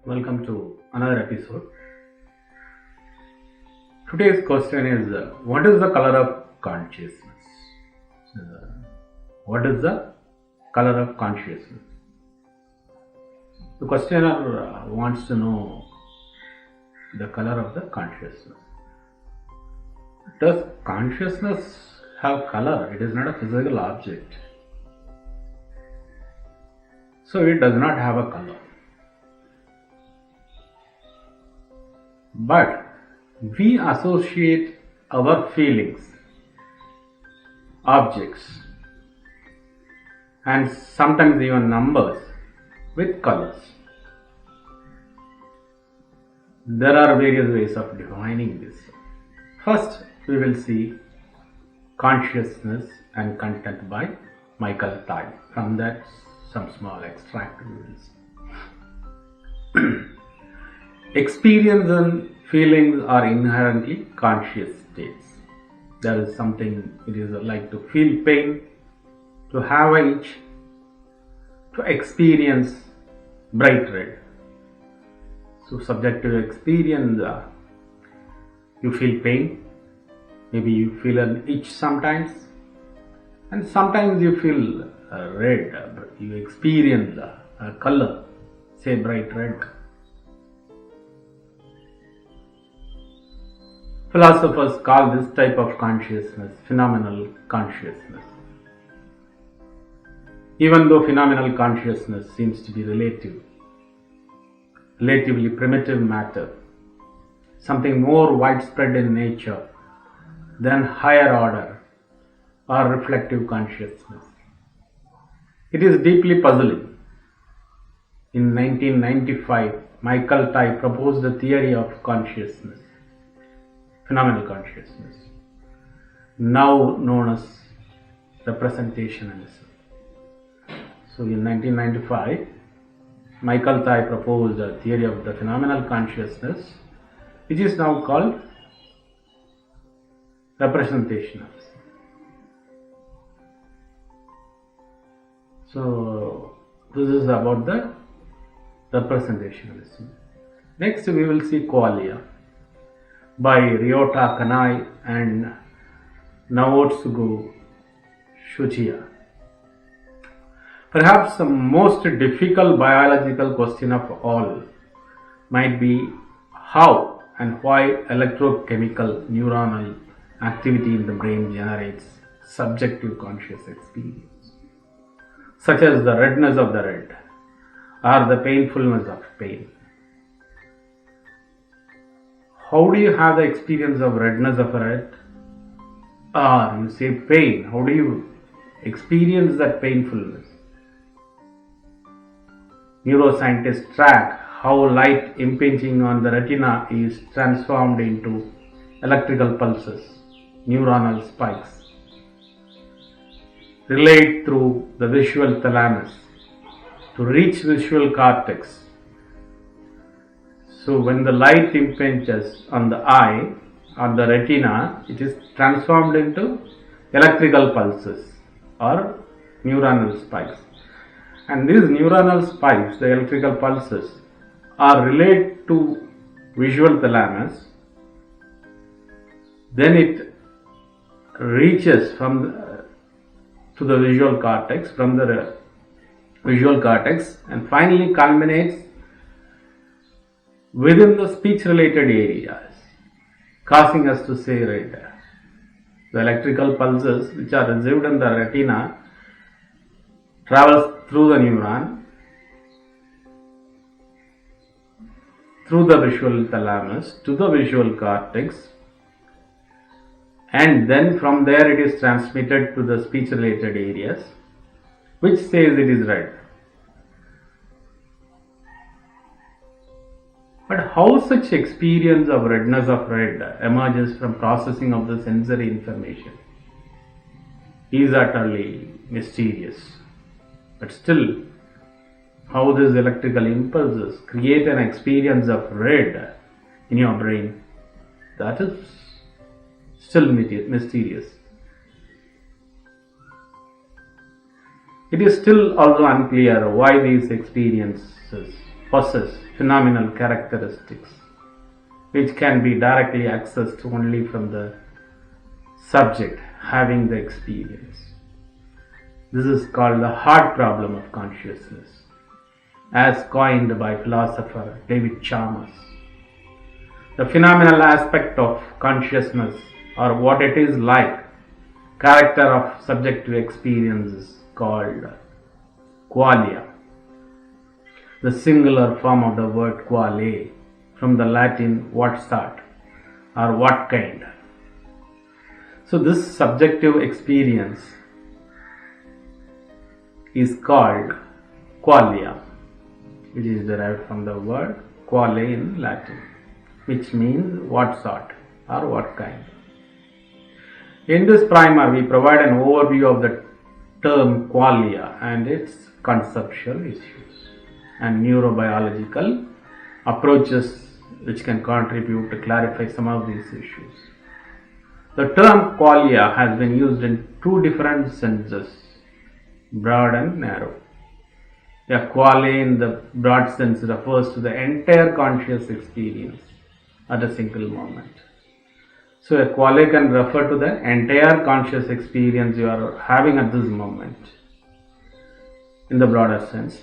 Welcome to another episode. Today's question is what is the color of consciousness? Uh, what is the color of consciousness? The questioner wants to know the color of the consciousness. Does consciousness have color? It is not a physical object. So it does not have a color. But we associate our feelings, objects, and sometimes even numbers with colors. There are various ways of defining this. First, we will see Consciousness and Content by Michael Tye. From that, some small extract we will see. Experience and feelings are inherently conscious states. There is something, it is like to feel pain, to have an itch, to experience bright red. So subjective experience, you feel pain, maybe you feel an itch sometimes, and sometimes you feel red, you experience a color, say bright red. Philosophers call this type of consciousness phenomenal consciousness. Even though phenomenal consciousness seems to be relatively primitive matter, something more widespread in nature than higher order or reflective consciousness. It is deeply puzzling. In 1995, Michael Tye proposed a theory of consciousness, phenomenal consciousness, now known as representationalism. So in 1995, Michael Tye proposed a theory of the phenomenal consciousness, which is now called representationalism. So this is about the representationalism. Next we will see qualia by Ryota Kanai and Naotsugu Shuchiya. Perhaps the most difficult biological question of all might be how and why electrochemical neuronal activity in the brain generates subjective conscious experience, such as the redness of the red or the painfulness of pain. How do you have the experience of redness of red? Or you say pain, how do you experience that painfulness? Neuroscientists track how light impinging on the retina is transformed into electrical pulses, neuronal spikes, relayed through the visual thalamus to reach visual cortex. So when the light impinges on the eye, on the retina, it is transformed into electrical pulses or neuronal spikes. And these neuronal spikes, the electrical pulses, are relayed to visual thalamus. Then it reaches to the visual cortex, from the visual cortex, and finally culminates within the speech related areas, causing us to say red. The electrical pulses which are received in the retina travels through the neuron, through the visual thalamus to the visual cortex, and then from there it is transmitted to the speech related areas, which says it is red. But how such experience of redness of red emerges from processing of the sensory information is utterly mysterious. But still, how these electrical impulses create an experience of red in your brain, that is still mysterious. It is still also unclear why these experiences possess phenomenal characteristics which can be directly accessed only from the subject having the experience. This is called the hard problem of consciousness, as coined by philosopher David Chalmers. The phenomenal aspect of consciousness, or what it is like, character of subjective experience, is called qualia. The singular form of the word quale, from the Latin what sort or what kind. So this subjective experience is called qualia, which is derived from the word quale in Latin, which means what sort or what kind. In this primer, we provide an overview of the term qualia and its conceptual issues and neurobiological approaches which can contribute to clarify some of these issues. The term qualia has been used in two different senses, broad and narrow. A quale in the broad sense refers to the entire conscious experience at a single moment. So a quale can refer to the entire conscious experience you are having at this moment in the broader sense,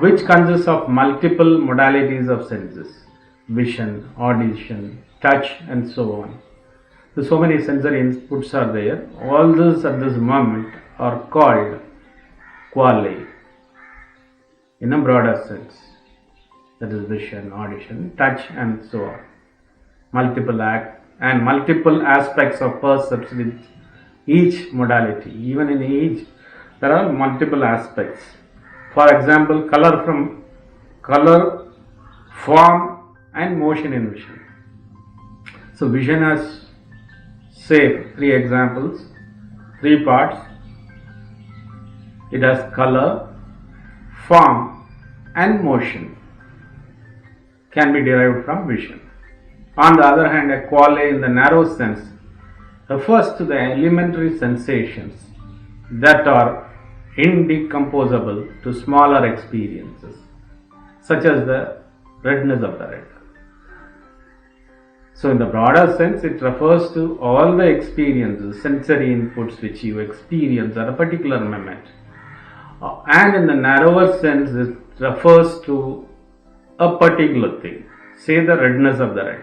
which consists of multiple modalities of senses, vision, audition, touch, and so on. So many sensory inputs are there. All this at this moment are called quale in a broader sense. That is vision, audition, touch, and so on. Multiple aspects of perception with each modality. Even in each, there are multiple aspects. For example, color, form, and motion in vision. So vision has, say, three examples, three parts. It has color, form, and motion can be derived from vision. On the other hand, a quale in the narrow sense refers to the elementary sensations that are indecomposable to smaller experiences, such as the redness of the red. So in the broader sense, it refers to all the experiences, sensory inputs which you experience at a particular moment. And in the narrower sense, it refers to a particular thing, say the redness of the red.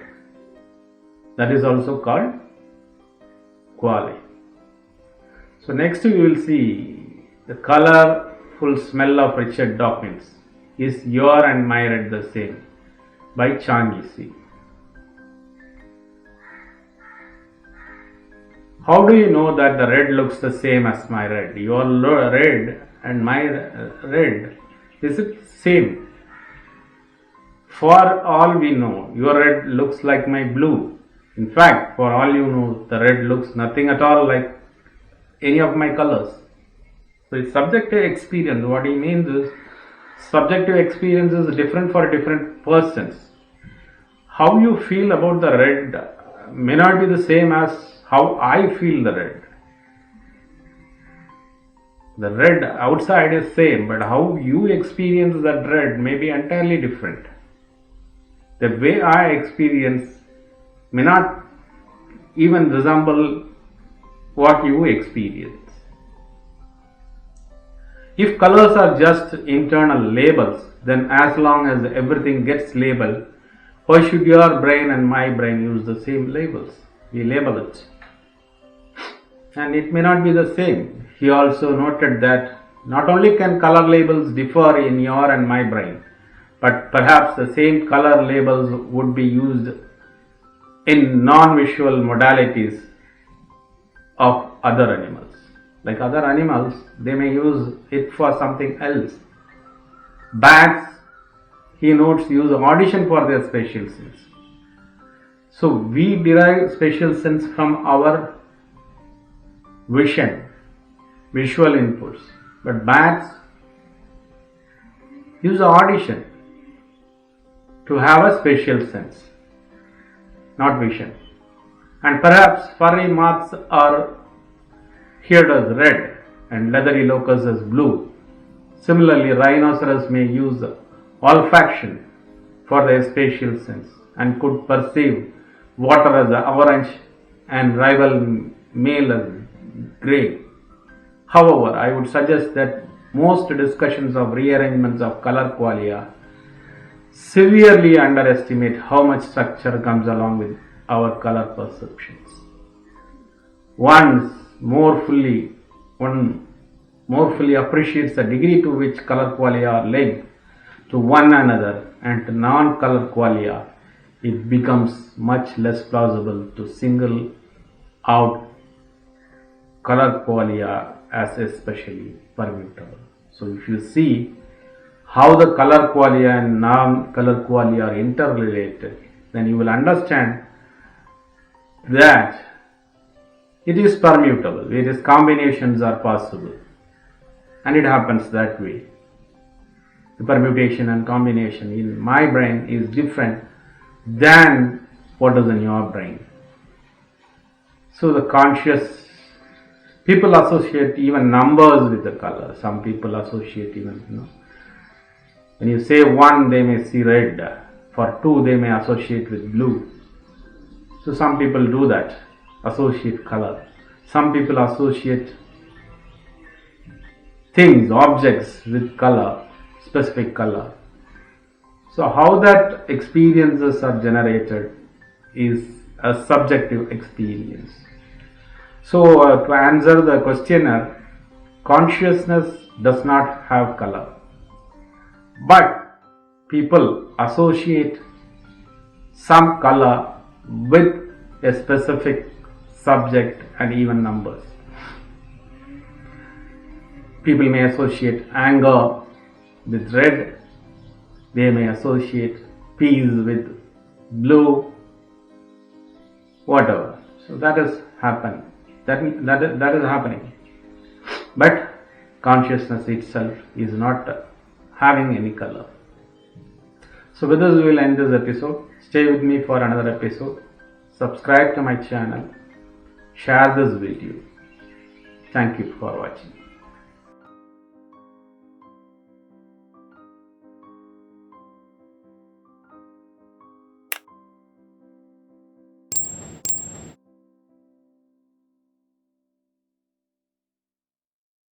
That is also called quale. So next we will see the colorful smell of Richard Dawkins. Is your and my red the same? By Chang Yixi. How do you know that the red looks the same as my red? Your red and my red, is it same? For all we know, your red looks like my blue. In fact, for all you know, the red looks nothing at all like any of my colors. So it's subjective experience. What he means is, subjective experience is different for different persons. How you feel about the red may not be the same as how I feel the red. The red outside is same, but how you experience that red may be entirely different. The way I experience may not even resemble what you experience. If colors are just internal labels, then as long as everything gets labeled, why should your brain and my brain use the same labels? We label it. And it may not be the same. He also noted that not only can color labels differ in your and my brain, but perhaps the same color labels would be used in non-visual modalities of other animals. Like other animals, they may use it for something else. Bats, he notes, use audition for their spatial sense. So we derive spatial sense from our vision, visual inputs. But bats use audition to have a spatial sense, not vision. And perhaps furry moths are here as red and leathery locusts as blue. Similarly, rhinoceros may use olfaction for their spatial sense and could perceive water as orange and rival male as grey. However, I would suggest that most discussions of rearrangements of color qualia severely underestimate how much structure comes along with our color perceptions. One more fully appreciates the degree to which color qualia are linked to one another and to non-color qualia, it becomes much less plausible to single out color qualia as especially permutable. So if you see how the color qualia and non-color qualia are interrelated, then you will understand that it is permutable, various combinations are possible, and it happens that way. The permutation and combination in my brain is different than what is in your brain. So the conscious people associate even numbers with the color. Some people associate even, when you say 1, they may see red. For 2, they may associate with blue. So some people do that, associate color. Some people associate things, objects with color, specific color. So how that experiences are generated is a subjective experience. So to answer the questioner, consciousness does not have color, but people associate some color with a specific subject and even numbers. People may associate anger with red, they may associate peace with blue, whatever. So that is happening. That is happening. But consciousness itself is not having any color. So with this we will end this episode. Stay with me for another episode. Subscribe to my channel. Share this video. Thank you for watching.